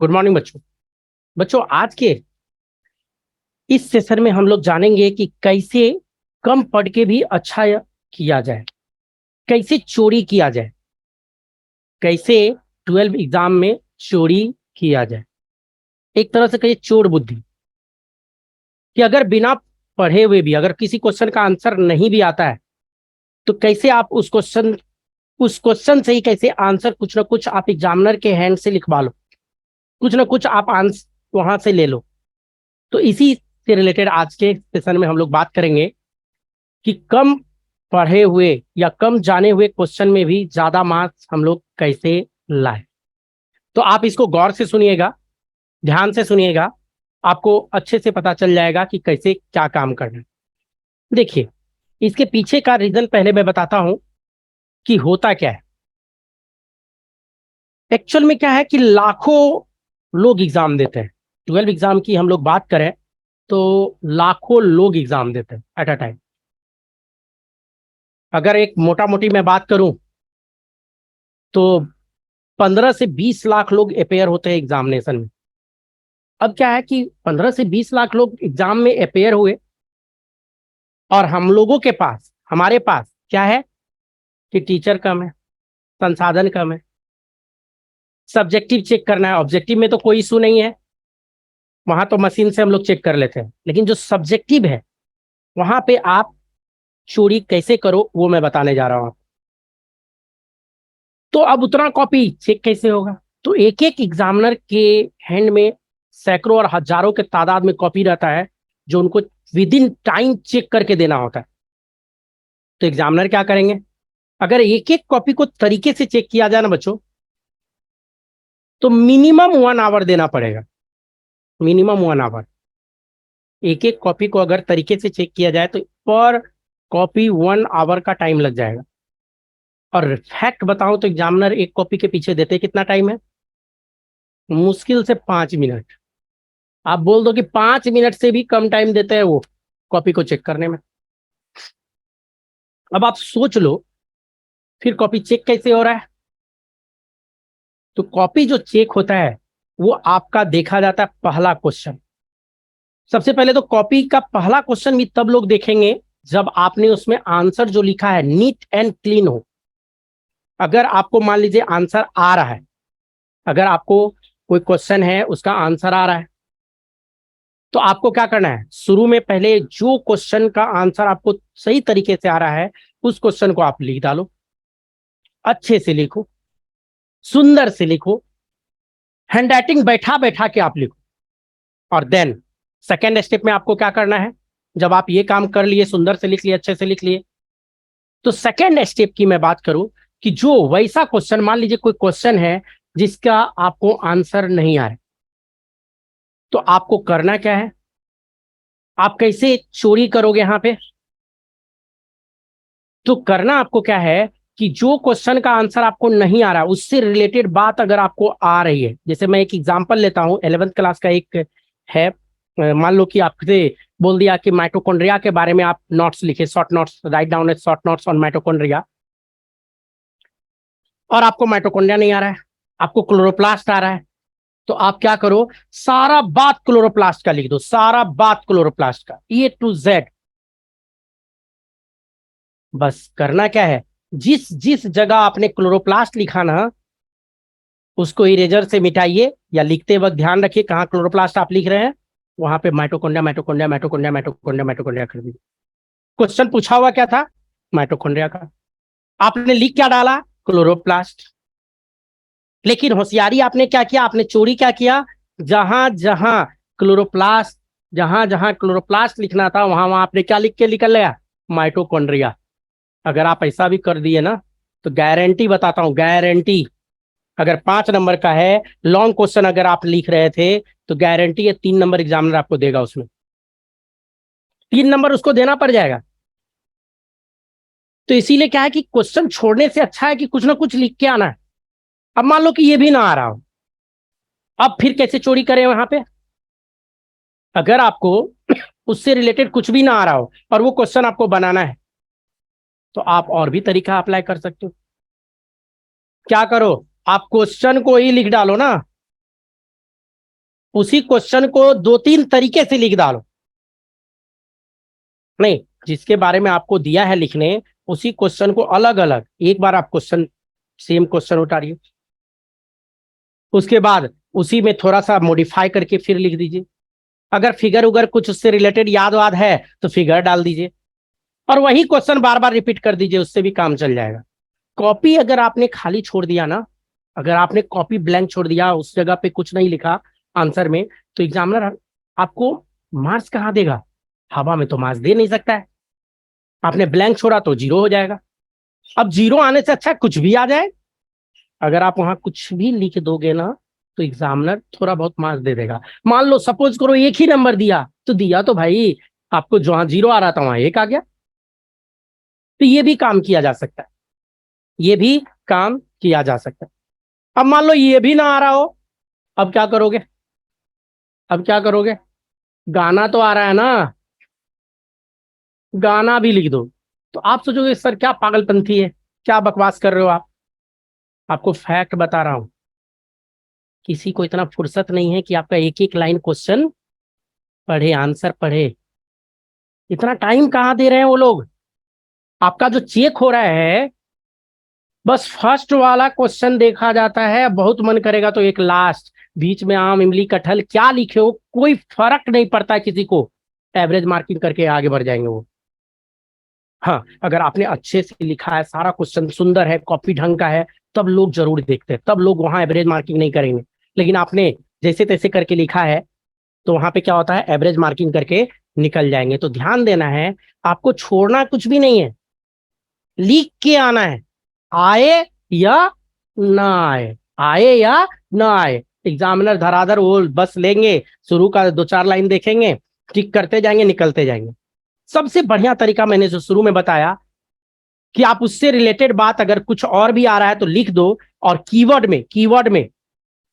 Good morning बच्चों। बच्चों, आज के इस सेशन में हम लोग जानेंगे कि कैसे कम पढ़ के भी अच्छा किया जाए, कैसे चोरी किया जाए, कैसे 12 एग्जाम में चोरी किया जाए। एक तरह से कहिए चोर बुद्धि, कि अगर बिना पढ़े हुए भी अगर किसी क्वेश्चन का आंसर नहीं भी आता है तो कैसे आप उस क्वेश्चन से ही कैसे आंसर कुछ ना कुछ आप एग्जामिनर के हैंड से लिखवा लो, कुछ ना कुछ आप आंसर वहां से ले लो। तो इसी से रिलेटेड आज के सेशन में हम लोग बात करेंगे कि कम पढ़े हुए या कम जाने हुए क्वेश्चन में भी ज्यादा मार्क्स हम लोग कैसे लाए। तो आप इसको गौर से सुनिएगा, ध्यान से सुनिएगा, आपको अच्छे से पता चल जाएगा कि कैसे क्या काम करना है। देखिए, इसके पीछे का रीजन पहले मैं बताता हूं कि होता क्या है। एक्चुअल में क्या है कि लाखों लोग एग्जाम देते हैं। 12 एग्जाम की हम लोग बात करें तो लाखों लोग एग्जाम देते हैं एट अ टाइम। अगर एक मोटा मोटी मैं बात करूं तो 15 से 20 लाख लोग अपेयर होते हैं एग्जामिनेशन में। अब क्या है कि 15 से 20 लाख लोग एग्जाम में अपेयर हुए और हम लोगों के पास, हमारे पास क्या है कि टीचर कम है, संसाधन कम है, सब्जेक्टिव चेक करना है। ऑब्जेक्टिव में तो कोई इशू नहीं है, वहां तो मशीन से हम लोग चेक कर लेते हैं, लेकिन जो सब्जेक्टिव है वहां पे आप चोरी कैसे करो वो मैं बताने जा रहा हूं। तो अब उतना कॉपी चेक कैसे होगा? तो एक एक एग्जामिनर के हैंड में सैकड़ों और हजारों के तादाद में कॉपी रहता है जो उनको विद इन टाइम चेक करके देना होता है। तो एग्जामिनर क्या करेंगे? अगर एक एक कॉपी को तरीके से चेक किया जाए ना बच्चों, तो मिनिमम 1 आवर देना पड़ेगा। Minimum 1 hour. एक एक कॉपी को अगर तरीके से चेक किया जाए तो पर कॉपी 1 आवर का टाइम लग जाएगा। और फैक्ट बताऊं तो एग्जामिनर एक कॉपी के पीछे देते कितना टाइम है? मुश्किल से 5 मिनट। आप बोल दो कि 5 मिनट से भी कम टाइम देते हैं वो कॉपी को चेक करने में। अब आप सोच लो, फिर कॉपी चेक कैसे हो रहा है? तो कॉपी जो चेक होता है वो आपका देखा जाता है पहला क्वेश्चन। सबसे पहले तो कॉपी का पहला क्वेश्चन भी तब लोग देखेंगे जब आपने उसमें आंसर जो लिखा है नीट एंड क्लीन हो। अगर आपको मान लीजिए आंसर आ रहा है, अगर आपको कोई क्वेश्चन है उसका आंसर आ रहा है, तो आपको क्या करना है? शुरू में पहले जो क्वेश्चन का आंसर आपको सही तरीके से आ रहा है उस क्वेश्चन को आप लिख डालो। अच्छे से लिखो, सुंदर से लिखो, हैंड राइटिंग बैठा बैठा के आप लिखो। और देन सेकेंड स्टेप में आपको क्या करना है? जब आप ये काम कर लिए, सुंदर से लिख लिए, अच्छे से लिख लिए, तो सेकेंड स्टेप की मैं बात करूं कि जो वैसा क्वेश्चन, मान लीजिए कोई क्वेश्चन है जिसका आपको आंसर नहीं आ रहा, तो आपको करना क्या है? आप कैसे चोरी करोगे यहां पे? तो करना आपको क्या है कि जो क्वेश्चन का आंसर आपको नहीं आ रहा उससे रिलेटेड बात अगर आपको आ रही है, जैसे मैं एक एग्जांपल लेता हूं, 11th क्लास का एक है। मान लो कि आपसे बोल दिया कि माइटोकॉन्ड्रिया के बारे में आप नोट्स लिखे, short notes, write down short notes on mitochondria, और आपको माइटोकॉन्ड्रिया नहीं आ रहा है, आपको क्लोरोप्लास्ट आ रहा है। तो आप क्या करो? सारा बात क्लोरोप्लास्ट का लिख दो, सारा बात क्लोरोप्लास्ट का A to Z। बस करना क्या है, जिस जिस जगह आपने क्लोरोप्लास्ट लिखा ना, उसको इरेजर से मिटाइए, या लिखते वक्त ध्यान रखिए कहाँ क्लोरोप्लास्ट आप लिख रहे हैं, वहां पे mitochondria mitochondria mitochondria mitochondria mitochondria कर दीजिए। क्वेश्चन पूछा हुआ क्या था? माइटोकॉन्ड्रिया का। आपने लिख क्या डाला? क्लोरोप्लास्ट। लेकिन होशियारी आपने क्या किया, आपने चोरी क्या किया? जहां जहां क्लोरोप्लास्ट जहां जहां क्लोरोप्लास्ट लिखना था वहां वहां आपने क्या लिख के निकल गया? माइटोकॉन्ड्रिया। अगर आप ऐसा भी कर दिए ना, तो गारंटी बताता हूं, गारंटी, अगर 5 नंबर का है लॉन्ग क्वेश्चन अगर आप लिख रहे थे, तो गारंटी है 3 नंबर एग्जामिनर आपको देगा उसमें। 3 नंबर उसको देना पड़ जाएगा। तो इसीलिए क्या है कि क्वेश्चन छोड़ने से अच्छा है कि कुछ ना कुछ लिख के आना है। अब मान लो कि ये भी ना आ रहा हो, अब फिर कैसे चोरी करें वहां पे? अगर आपको उससे रिलेटेड कुछ भी ना आ रहा हो और वो क्वेश्चन आपको बनाना है, तो आप और भी तरीका अप्लाई कर सकते हो। क्या करो? आप क्वेश्चन को ही लिख डालो ना, उसी क्वेश्चन को 2-3 तरीके से लिख डालो। नहीं, जिसके बारे में आपको दिया है लिखने, उसी क्वेश्चन को अलग अलग एक बार आप क्वेश्चन, सेम क्वेश्चन उतारिए, उसके बाद उसी में थोड़ा सा मॉडिफाई करके फिर लिख दीजिए। अगर फिगर उगर कुछ उससे रिलेटेड याद वाद है तो फिगर डाल दीजिए, और वही क्वेश्चन बार बार रिपीट कर दीजिए, उससे भी काम चल जाएगा। कॉपी अगर आपने खाली छोड़ दिया ना, अगर आपने कॉपी ब्लैंक छोड़ दिया, उस जगह पे कुछ नहीं लिखा आंसर में, तो एग्जामिनर आपको मार्क्स कहाँ देगा? हवा में तो मार्क्स दे नहीं सकता है। आपने ब्लैंक छोड़ा तो 0 हो जाएगा। अब 0 आने से अच्छा कुछ भी आ जाए, अगर आप वहां कुछ भी लिख दोगे ना, तो एग्जामिनर थोड़ा बहुत मार्क्स दे देगा। मान लो सपोज करो एक ही नंबर दिया, तो दिया तो भाई आपको जहां 0 आ रहा था वहां 1 आ गया। तो ये भी काम किया जा सकता है, ये भी काम किया जा सकता है। अब मान लो ये भी ना आ रहा हो, अब क्या करोगे? अब क्या करोगे? गाना तो आ रहा है ना, गाना भी लिख दो। तो आप सोचोगे सर क्या पागलपंथी है, क्या बकवास कर रहे हो आप। आपको फैक्ट बता रहा हूं, किसी को इतना फुर्सत नहीं है कि आपका एक एक लाइन क्वेश्चन पढ़े, आंसर पढ़े। इतना टाइम कहाँ दे रहे हैं वो लोग। आपका जो चेक हो रहा है, बस फर्स्ट वाला क्वेश्चन देखा जाता है, बहुत मन करेगा तो एक लास्ट, बीच में आम इमली कटहल क्या लिखे हो कोई फर्क नहीं पड़ता है किसी को, एवरेज मार्किंग करके आगे बढ़ जाएंगे वो। हाँ, अगर आपने अच्छे से लिखा है, सारा क्वेश्चन सुंदर है, कॉपी ढंग का है, तब लोग जरूर देखते हैं, तब लोग वहां एवरेज मार्किंग नहीं करेंगे। लेकिन आपने जैसे तैसे करके लिखा है, तो वहां पे क्या होता है, एवरेज मार्किंग करके निकल जाएंगे। तो ध्यान देना है, आपको छोड़ना कुछ भी नहीं है, लिख के आना है, आए या ना आए, आए या ना आए। एग्जामिनर धराधर वो बस लेंगे, शुरू का 2-4 लाइन देखेंगे, टिक करते जाएंगे, निकलते जाएंगे। सबसे बढ़िया तरीका मैंने जो शुरू में बताया कि आप उससे रिलेटेड बात अगर कुछ और भी आ रहा है तो लिख दो, और कीवर्ड में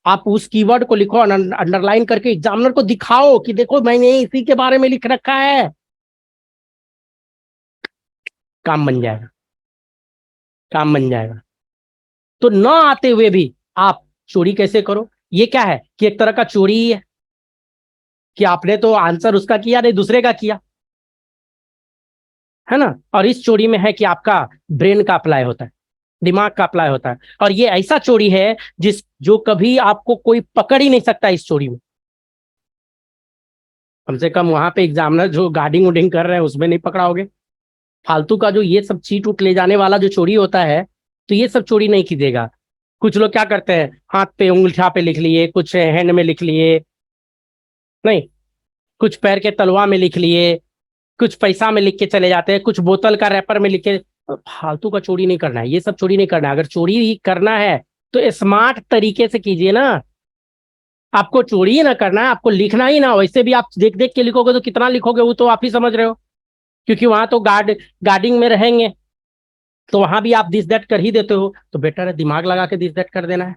आप उस कीवर्ड को लिखो, अंडरलाइन करके एग्जामिनर को दिखाओ कि देखो मैंने इसी के बारे में लिख रखा है, काम बन जाएगा, काम बन जाएगा। तो न आते हुए भी आप चोरी कैसे करो, ये क्या है कि एक तरह का चोरी ही है, कि आपने तो आंसर उसका किया नहीं, दूसरे का किया है ना। और इस चोरी में है कि आपका ब्रेन का अप्लाई होता है, दिमाग का अप्लाई होता है, और ये ऐसा चोरी है जो कभी आपको कोई पकड़ ही नहीं सकता इस चोरी में। कम से कम वहां पे एग्जामिनर जो गार्डिंग उडिंग कर रहे हैं उसमें नहीं पकड़ाओगे। फालतू का जो ये सब चीट उट ले जाने वाला जो चोरी होता है, तो ये सब चोरी नहीं कीजिएगा। कुछ लोग क्या करते हैं, हाथ पे उंगलिया पे लिख लिए, कुछ हैंड में लिख लिए, नहीं, कुछ पैर के तलवा में लिख लिए, कुछ पैसा में लिख के चले जाते हैं, कुछ बोतल का रैपर में लिख के। फालतू का चोरी नहीं करना है, ये सब चोरी नहीं करना है। अगर चोरी ही करना है तो स्मार्ट तरीके से कीजिए ना। आपको चोरी ही ना करना है, आपको लिखना ही ना, वैसे भी आप देख देख के लिखोगे तो कितना लिखोगे वो तो आप ही समझ रहे हो, क्योंकि वहां तो गार्डिंग में रहेंगे, तो वहां भी आप दिस दैट कर ही देते हो। तो बेटर है दिमाग लगा के दिस दैट कर देना है,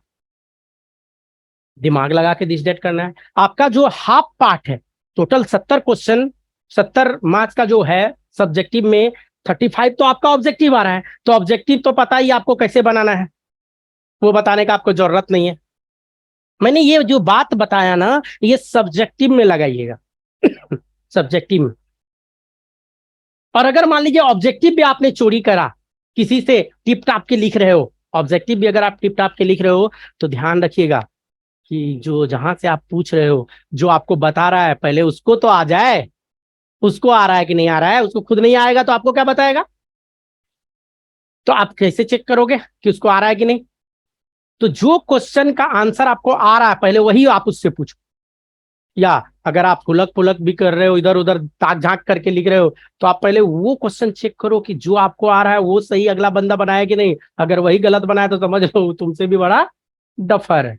दिमाग लगा के दिस दैट करना है। आपका जो हाफ पार्ट है, टोटल 70 क्वेश्चन, 70 मार्क्स का जो है सब्जेक्टिव में, 35 तो आपका ऑब्जेक्टिव आ रहा है। तो ऑब्जेक्टिव तो पता ही आपको कैसे बनाना है, वो बताने का आपको जरूरत नहीं है। मैंने ये जो बात बताया ना, ये सब्जेक्टिव में लगाइएगा, सब्जेक्टिव में। और अगर मान लीजिए ऑब्जेक्टिव भी आपने चोरी करा, किसी से टिप टाप के लिख रहे हो, ऑब्जेक्टिव भी अगर आप टिप टाप के लिख रहे हो, तो ध्यान रखिएगा कि जो जहां से आप पूछ रहे हो, जो आपको बता रहा है, पहले उसको तो आ जाए। उसको आ रहा है कि नहीं आ रहा है, उसको खुद नहीं आएगा तो आपको क्या बताएगा? तो आप कैसे चेक करोगे कि उसको आ रहा है कि नहीं? तो जो क्वेश्चन का आंसर आपको आ रहा है, पहले वही आप उससे पूछो। या अगर आप फुलक फुलक भी कर रहे हो, इधर उधर ताक झांक करके लिख रहे हो, तो आप पहले वो क्वेश्चन चेक करो कि जो आपको आ रहा है वो सही अगला बंदा बनाया कि नहीं। अगर वही गलत बनाया तो समझ लो तुमसे भी बड़ा डफर है।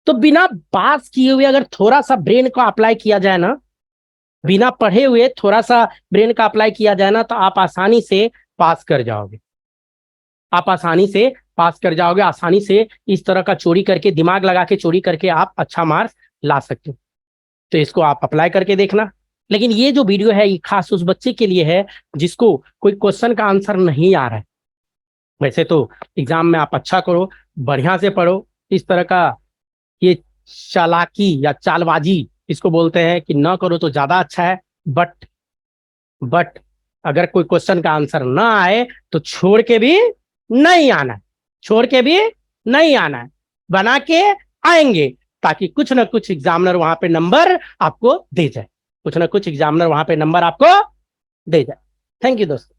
तो बिना पास किए हुए अगर थोड़ा सा ब्रेन को अप्लाई किया जाए ना, बिना पढ़े हुए थोड़ा सा ब्रेन का अप्लाई किया जाए ना, तो आप आसानी से पास कर जाओगे, आप आसानी से पास कर जाओगे, आसानी से इस तरह का चोरी करके, दिमाग लगा के चोरी करके आप अच्छा मार्क्स ला सकते हो। तो इसको आप अप्लाई करके देखना। लेकिन ये जो वीडियो है ये खास उस बच्चे के लिए है जिसको कोई क्वेश्चन का आंसर नहीं आ रहा है। वैसे तो एग्जाम में आप अच्छा करो, बढ़िया से पढ़ो, इस तरह का ये चालाकी या चालबाजी इसको बोलते हैं कि ना करो तो ज्यादा अच्छा है। बट अगर कोई क्वेश्चन का आंसर ना आए तो छोड़ के भी नहीं आना है, छोड़ के भी नहीं आना है, बना के आएंगे, ताकि कुछ ना कुछ एग्जामिनर वहां पे नंबर आपको दे जाए, कुछ ना कुछ एग्जामिनर वहां पे नंबर आपको दे जाए। थैंक यू दोस्तों।